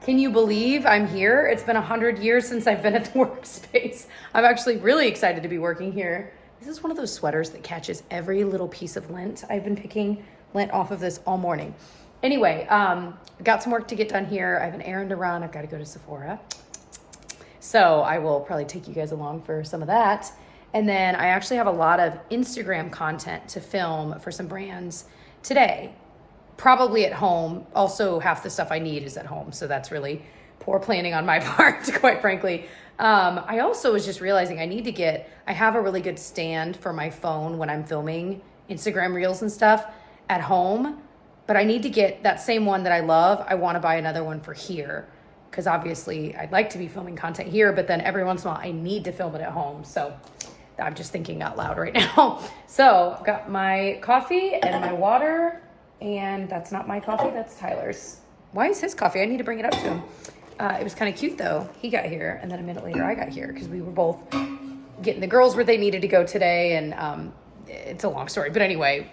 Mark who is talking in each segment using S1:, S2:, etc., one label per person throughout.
S1: Can you believe I'm here? It's been 100 years since I've been at the Workspace. I'm actually really excited to be working here. This is one of those sweaters that catches every little piece of lint. I've been picking lint off of this all morning. Anyway, got some work to get done here. I have an errand to run. I've got to go to Sephora. So I will probably take you guys along for some of that. And then I actually have a lot of Instagram content to film for some brands today. Probably at home. Also, half the stuff I need is at home. So that's really poor planning on my part, quite frankly. I also was just realizing I have a really good stand for my phone when I'm filming Instagram Reels and stuff at home. But I need to get that same one that I love. I want to buy another one for here. Because obviously I'd like to be filming content here, but then every once in a while I need to film it at home. So I'm just thinking out loud right now. So I've got my coffee and my water. And that's not my coffee, that's Tyler's. Why is his coffee? I need to bring it up to him. It was kind of cute though. He got here and then a minute later I got here because we were both getting the girls where they needed to go today. And it's a long story, but anyway,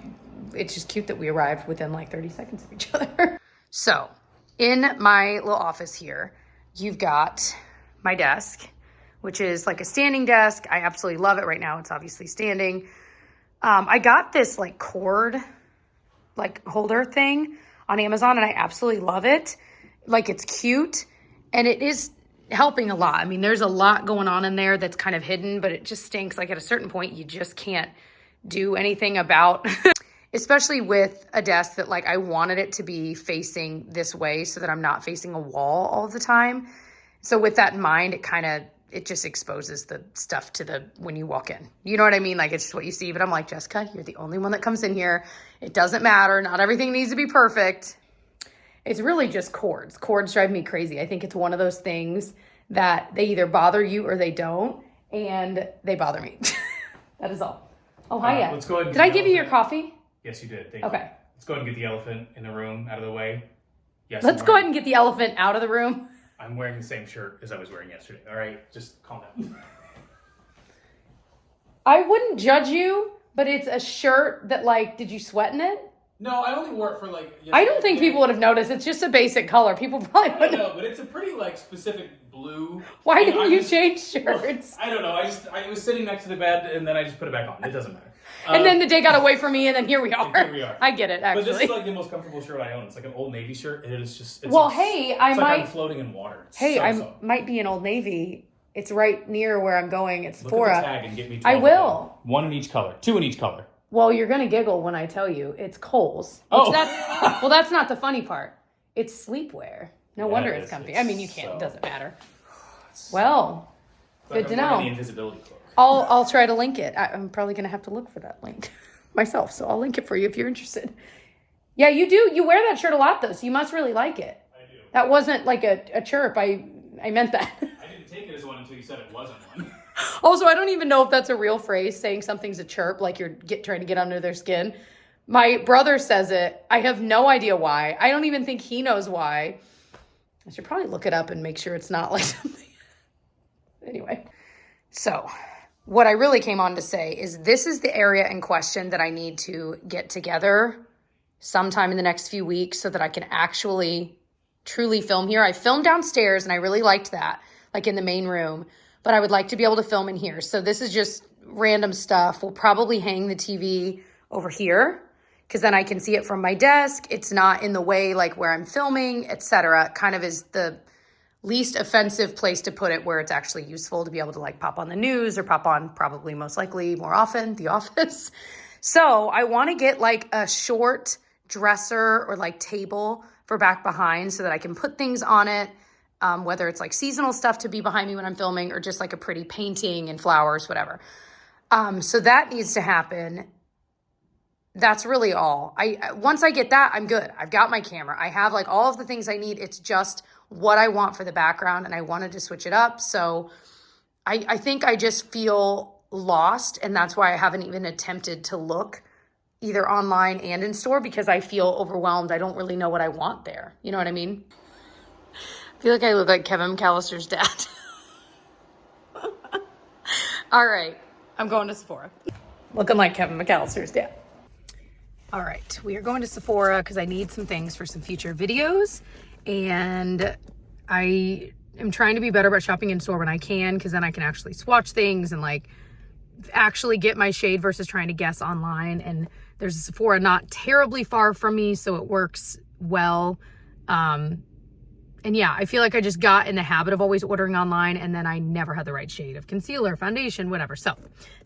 S1: it's just cute that we arrived within like 30 seconds of each other. So in my little office here, you've got my desk, which is like a standing desk. I absolutely love it right now. It's obviously standing. I got this like cord holder thing on Amazon and I absolutely love it. Like it's cute and it is helping a lot. I mean, there's a lot going on in there that's kind of hidden, but it just stinks. Like at a certain point, you just can't do anything about, especially with a desk that like I wanted it to be facing this way so that I'm not facing a wall all the time. So with that in mind, it just exposes the stuff when you walk in. You know what I mean? Like it's just what you see, but I'm like, Jessica, you're the only one that comes in here. It doesn't matter. Not everything needs to be perfect. It's really just cords. Cords drive me crazy. I think it's one of those things that they either bother you or they don't, and they bother me. That is all. Oh, hiya.
S2: Let's go ahead and
S1: did I give you your coffee?
S2: Yes, you did. Thank
S1: you.
S2: Let's go ahead and get the elephant in the room out of the way. Yes.
S1: Let's go ahead and get the elephant out of the room.
S2: I'm wearing the same shirt as I was wearing yesterday. All right, just calm down.
S1: I wouldn't judge you, but it's a shirt that did you sweat in it?
S2: No, I only wore it for yesterday.
S1: I don't think people would have noticed. It's just a basic color. People probably wouldn't.
S2: I know, but it's a pretty specific blue.
S1: Why didn't you change shirts?
S2: I don't know. I was sitting next to the bed and then I just put it back on. It doesn't matter.
S1: And then the day got away from me, and then here we are.
S2: Here we are.
S1: I get it, actually.
S2: But this is the most comfortable shirt I own. It's like an Old Navy shirt, and it is just.
S1: I'm
S2: floating in water.
S1: Might be in Old Navy. It's right near where I'm going. It's Sephora.
S2: Look at the tag and get me.
S1: I will.
S2: One in each color. Two in each color.
S1: Well, you're gonna giggle when I tell you it's Kohl's. That's not the funny part. It's sleepwear. No wonder it's comfy. I mean, you can't. It doesn't matter. Well, good to know.
S2: The invisibility cloak.
S1: I'll try to link it. I'm probably going to have to look for that link myself. So I'll link it for you if you're interested. Yeah, you do. You wear that shirt a lot, though. So you must really like it.
S2: I do.
S1: That wasn't like a chirp. I meant that.
S2: I didn't take it as one until you said it wasn't one.
S1: Also, I don't even know if that's a real phrase, saying something's a chirp, like you're trying to get under their skin. My brother says it. I have no idea why. I don't even think he knows why. I should probably look it up and make sure it's not like something. Anyway, so what I really came on to say is this is the area in question that I need to get together sometime in the next few weeks so that I can actually truly film here. I filmed downstairs and I really liked that, like in the main room, but I would like to be able to film in here. So this is just random stuff. We'll probably hang the TV over here because then I can see it from my desk. It's not in the way like where I'm filming, etc. Kind of is the least offensive place to put it where it's actually useful to be able to pop on the news or pop on probably most likely more often The Office. So I want to get a short dresser or table for back behind so that I can put things on it, whether it's seasonal stuff to be behind me when I'm filming or just a pretty painting and flowers, whatever. So that needs to happen. That's really all. Once I get that, I'm good. I've got my camera. I have all of the things I need. It's just what I want for the background and I wanted to switch it up. So I think I just feel lost and that's why I haven't even attempted to look either online and in store because I feel overwhelmed. I don't really know what I want there. You know what I mean? I feel like I look like Kevin McAllister's dad. All right, I'm going to Sephora. Looking like Kevin McAllister's dad. All right, we are going to Sephora because I need some things for some future videos. And I am trying to be better about shopping in store when I can, because then I can actually swatch things and like actually get my shade versus trying to guess online. And there's a Sephora not terribly far from me, so it works well. And yeah, I feel like I just got in the habit of always ordering online, and then I never had the right shade of concealer, foundation, whatever. So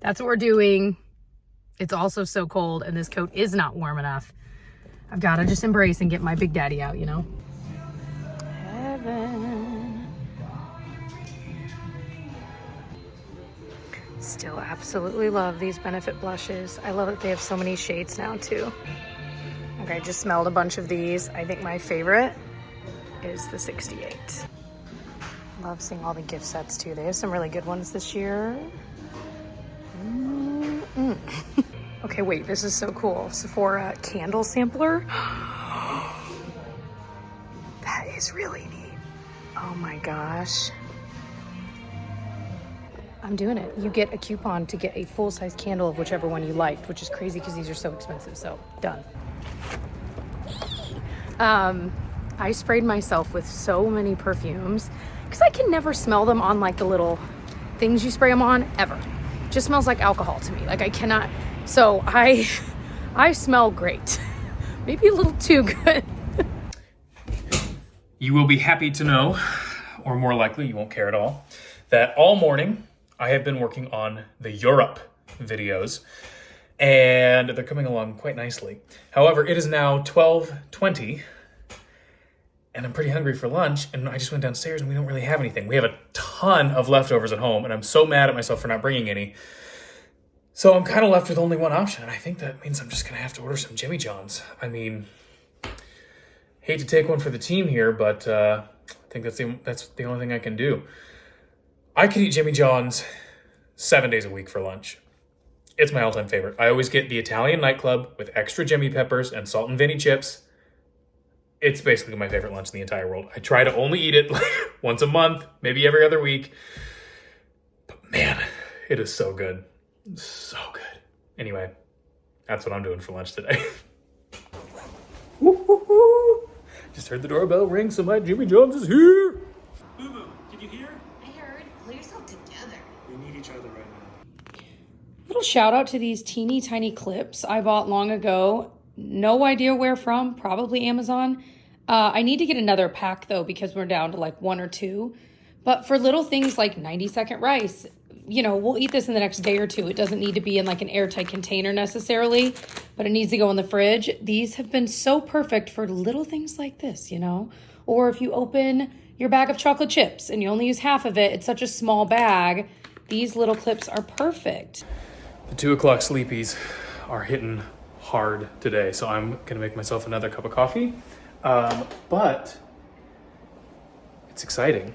S1: that's what we're doing. It's also so cold, and this coat is not warm enough. I've got to just embrace and get my Big Daddy out, you know? Heaven. Still absolutely love these Benefit blushes. I love that they have so many shades now too. Okay, I just smelled a bunch of these. I think my favorite is the 68. Love seeing all the gift sets too. They have some really good ones this year. Okay, wait, this is so cool. Sephora candle sampler. That is really neat. Oh my gosh. I'm doing it. You get a coupon to get a full-size candle of whichever one you liked, which is crazy because these are so expensive. So done. I sprayed myself with so many perfumes because I can never smell them on like the little things you spray them on ever. It just smells like alcohol to me. Like I cannot. So I smell great. Maybe a little too good.
S2: You will be happy to know, or more likely you won't care at all, that all morning I have been working on the Europe videos, and they're coming along quite nicely. However, it is now 12:20, and I'm pretty hungry for lunch, and I just went downstairs and we don't really have anything. We have a ton of leftovers at home, and I'm so mad at myself for not bringing any. So I'm kind of left with only one option, and I think that means I'm just going to have to order some Jimmy John's. I mean, hate to take one for the team here, but I think that's the only thing I can do. I can eat Jimmy John's 7 days a week for lunch. It's my all-time favorite. I always get the Italian nightclub with extra Jimmy peppers and salt and vinny chips. It's basically my favorite lunch in the entire world. I try to only eat it like once a month, maybe every other week. But man, it is so good. So good. Anyway, that's what I'm doing for lunch today. Woo-hoo-hoo. Just heard the doorbell ring, so my Jimmy John's is here.
S3: Boo-boo, did you hear?
S4: I heard. Pull yourself together.
S3: We need each other right now.
S1: Little shout out to these teeny tiny clips I bought long ago. No idea where from, probably Amazon. I need to get another pack though, because we're down to like one or two. But for little things like 90-second rice, you know, we'll eat this in the next day or two. It doesn't need to be in like an airtight container necessarily, but it needs to go in the fridge. These have been so perfect for little things like this, you know? Or if you open your bag of chocolate chips and you only use half of it, it's such a small bag. These little clips are perfect.
S2: The 2 o'clock sleepies are hitting hard today, so I'm gonna make myself another cup of coffee. But it's exciting.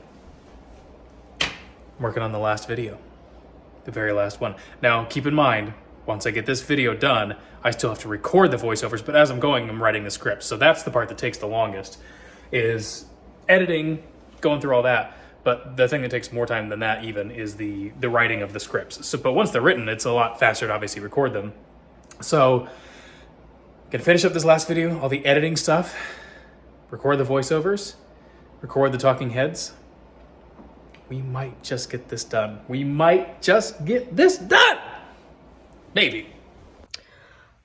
S2: I'm working on the last video, the very last one. Now, keep in mind, once I get this video done, I still have to record the voiceovers, but as I'm going, I'm writing the script. So that's the part that takes the longest, is editing, going through all that. But the thing that takes more time than that even is the writing of the scripts. So, but once they're written, it's a lot faster to obviously record them. So, gonna finish up this last video, all the editing stuff, record the voiceovers, record the talking heads. We might just get this done. We might just get this done. Maybe.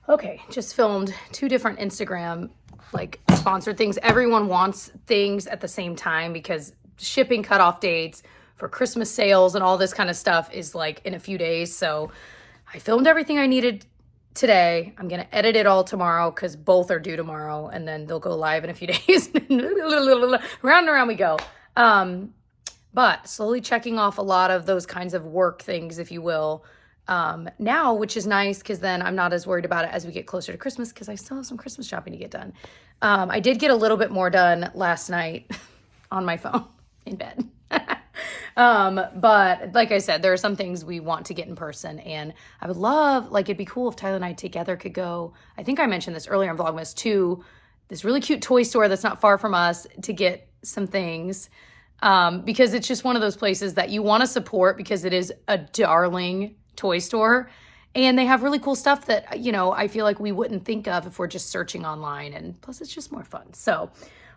S1: Okay, just filmed 2 different Instagram like sponsored things. Everyone wants things at the same time because shipping cutoff dates for Christmas sales and all this kind of stuff is like in a few days. So I filmed everything I needed today. I'm gonna edit it all tomorrow because both are due tomorrow, and then they'll go live in a few days. Round and around we go. But slowly checking off a lot of those kinds of work things, if you will, now, which is nice because then I'm not as worried about it as we get closer to Christmas because I still have some Christmas shopping to get done. I did get a little bit more done last night on my phone in bed. But like I said, there are some things we want to get in person, and I would love, like, it'd be cool if Tyler and I together could go, I think I mentioned this earlier in Vlogmas, to this really cute toy store that's not far from us to get some things. Because it's just one of those places that you want to support because it is a darling toy store, and they have really cool stuff that, you know, I feel like we wouldn't think of if we're just searching online, and plus it's just more fun. So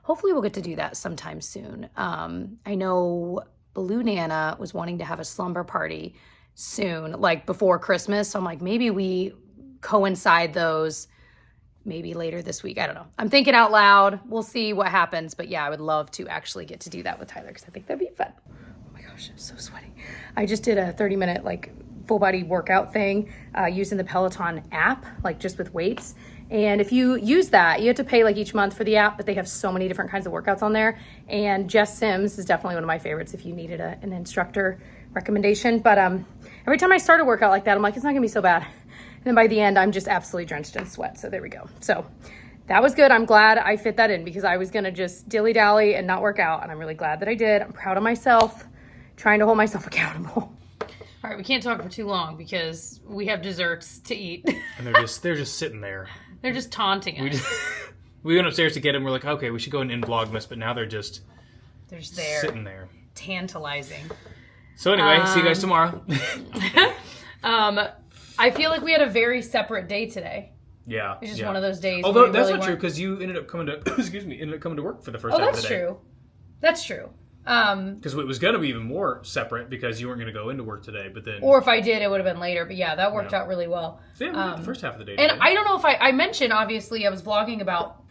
S1: hopefully we'll get to do that sometime soon. I know Blue Nana was wanting to have a slumber party soon, like before Christmas. So I'm like, maybe we coincide those maybe later this week. I don't know. I'm thinking out loud. We'll see what happens. But yeah, I would love to actually get to do that with Tyler because I think that'd be fun. Oh my gosh, I'm so sweaty. I just did a 30-minute like full body workout thing using the Peloton app, like just with weights. And if you use that, you have to pay like each month for the app, but they have so many different kinds of workouts on there. And Jess Sims is definitely one of my favorites if you needed an instructor recommendation. But every time I start a workout like that, I'm like, it's not gonna be so bad. And then by the end, I'm just absolutely drenched in sweat. So there we go. So that was good. I'm glad I fit that in because I was gonna just dilly-dally and not work out. And I'm really glad that I did. I'm proud of myself, trying to hold myself accountable. All right, we can't talk for too long because we have desserts to eat.
S2: And they're just sitting there.
S1: They're just taunting us.
S2: We went upstairs to get them. We're like, okay, we should go in Vlogmas, but now they're just
S1: there,
S2: sitting there.
S1: Tantalizing.
S2: So anyway, see you guys tomorrow.
S1: I feel like we had a very separate day today.
S2: Yeah.
S1: It's just one of those days.
S2: Although that's not true because you ended up coming to work for the first half of the day.
S1: Oh, that's true.
S2: Because it was going to be even more separate because you weren't going to go into work today, but then...
S1: Or if I did, it would have been later. But yeah, that worked out really well.
S2: So yeah, we did the first half of the day
S1: today.
S2: today.
S1: And I don't know if I mentioned, obviously, I was vlogging about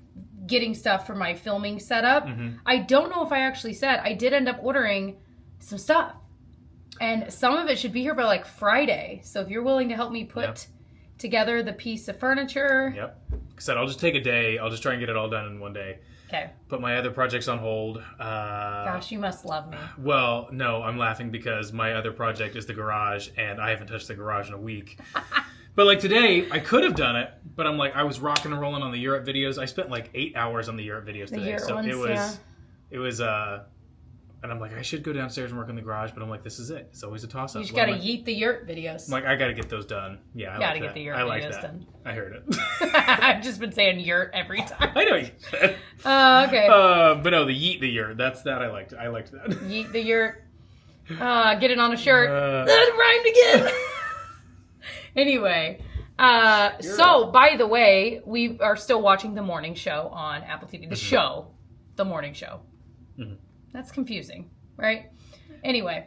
S1: getting stuff for my filming setup. Mm-hmm. I don't know if I actually said, I did end up ordering some stuff. And some of it should be here by like Friday. So if you're willing to help me put together the piece of furniture...
S2: Yep. Like I said, I'll just take a day. I'll just try and get it all done in one day.
S1: Okay.
S2: Put my other projects on hold.
S1: Gosh, you must love me.
S2: Well, no, I'm laughing because my other project is the garage, and I haven't touched the garage in a week. But like today, I could have done it, but I'm like, I was rocking and rolling on the Europe videos. I spent like 8 hours on the Europe videos today. So it was, and I'm like, I should go downstairs and work in the garage, but I'm like, this is it. It's always a toss-up.
S1: You just gotta yeet the yurt videos.
S2: I'm like, I gotta get those done. Yeah, I
S1: gotta get the yurt videos done.
S2: I heard it.
S1: I've just been saying yurt every time.
S2: I know you said.
S1: Okay.
S2: But no, the yeet the yurt. That I liked. I liked that.
S1: Yeet the yurt. Get it on a shirt. That rhymed again. Anyway. So, by the way, we are still watching The Morning Show on Apple TV. The Morning Show. Mm-hmm. That's confusing, right? Anyway,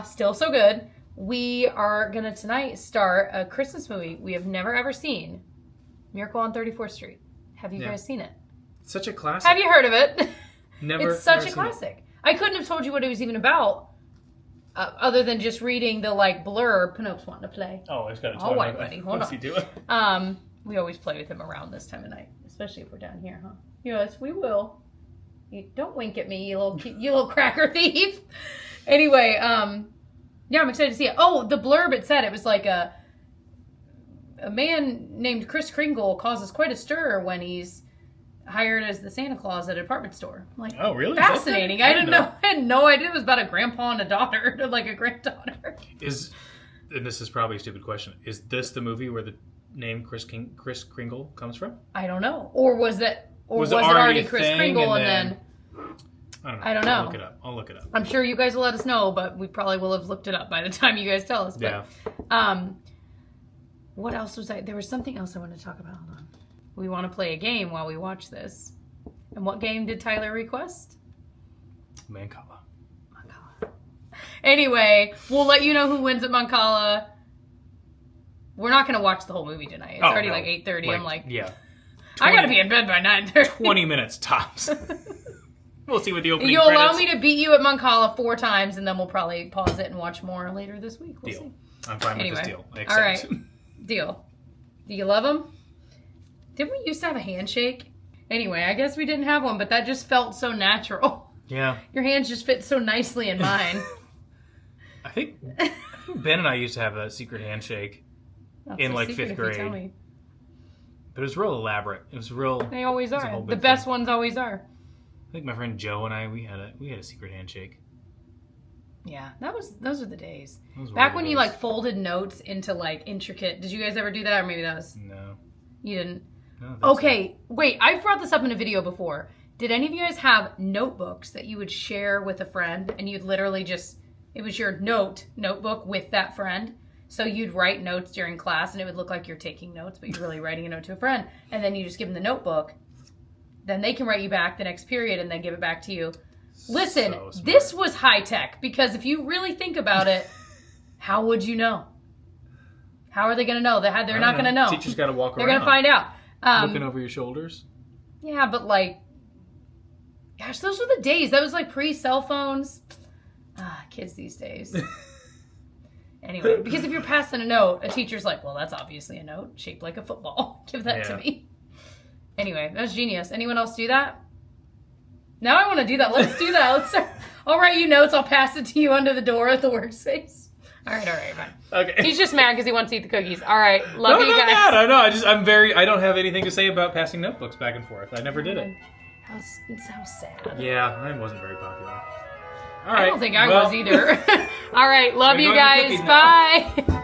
S1: still so good. We are going to tonight start a Christmas movie we have never ever seen. Miracle on 34th Street. Have you guys seen it?
S2: It's such a classic.
S1: Have you heard of it?
S2: Never.
S1: It's such a classic. I couldn't have told you what it was even about. Other than just reading the blurb. Pinocchio's wanting to play.
S2: Oh, I've got to
S1: tell him. Buddy. Hold
S2: What's
S1: on.
S2: he doing?
S1: We always play with him around this time of night, especially if we're down here, huh? Yes, we will. You don't wink at me, you little cracker thief. Anyway, yeah, I'm excited to see it. Oh, the blurb, it said it was like a man named Kris Kringle causes quite a stir when he's hired as the Santa Claus at a department store. I'm like,
S2: oh, really?
S1: Fascinating. I didn't know. I had no idea it was about a grandpa and a daughter, like a granddaughter.
S2: And this is probably a stupid question, is this the movie where the name Kris Kringle comes from?
S1: I don't know. Or was it already Kris Kringle and then... I don't know.
S2: I'll look it up.
S1: I'm sure you guys will let us know, but we probably will have looked it up by the time you guys tell us. But,
S2: yeah.
S1: What else was there was something else I wanted to talk about. Hold on. We want to play a game while we watch this. And what game did Tyler request?
S2: Mancala.
S1: Anyway, we'll let you know who wins at Mancala. We're not going to watch the whole movie tonight. It's already like 8:30. I'm like,
S2: yeah.
S1: 20, I got to be in bed by 9:30.
S2: 20 minutes tops. We'll see what the opening
S1: You'll
S2: credits.
S1: allow me to beat you at Mancala 4 times, and then we'll probably pause it and watch more later this week. We'll see.
S2: I'm fine with this deal. I accept.
S1: All right. Deal. Do you love him? Didn't we used to have a handshake? Anyway, I guess we didn't have one, but that just felt so natural.
S2: Yeah.
S1: Your hands just fit so nicely in mine.
S2: I think Ben and I used to have a secret handshake in like 5th grade. But it was real elaborate. It was real.
S1: They always are. The best ones always are.
S2: I think my friend Joe and I, we had a secret handshake.
S1: Yeah, those are the days. Back when you like folded notes into like intricate. Did you guys ever do that, or maybe that was?
S2: No.
S1: You didn't.
S2: No,
S1: okay, wait. I've brought this up in a video before. Did any of you guys have notebooks that you would share with a friend, and you'd literally just it was your notebook with that friend? So you'd write notes during class, and it would look like you're taking notes, but you're really writing a note to a friend, and then you just give them the notebook. then they can write you back the next period and then give it back to you. Listen,
S2: So smart.
S1: this was high tech because if you really think about it, how would you know? How are they going to know? They're not going to know.
S2: Teachers got to walk
S1: They're
S2: around.
S1: going to find out.
S2: Looking over your shoulders.
S1: Yeah, but like, gosh, those were the days. That was like pre-cell phones. Kids these days. Anyway, because if you're passing a note, a teacher's like, well, that's obviously a note shaped like a football. Give that to me. Anyway, that's genius. Anyone else do that? Now I want to do that. Let's do that. Let's start. I'll write you notes. I'll pass it to you under the door at the workspace. All right, fine.
S2: Okay.
S1: He's just mad because he wants to eat the cookies. All right, love you guys.
S2: Mad. I know. I don't have anything to say about passing notebooks back and forth. I never did it.
S1: How sad.
S2: Yeah, I wasn't very popular. All
S1: I
S2: right.
S1: don't think I was either. All right, love
S2: We're
S1: you
S2: going to
S1: guys.
S2: cookies now.
S1: Bye.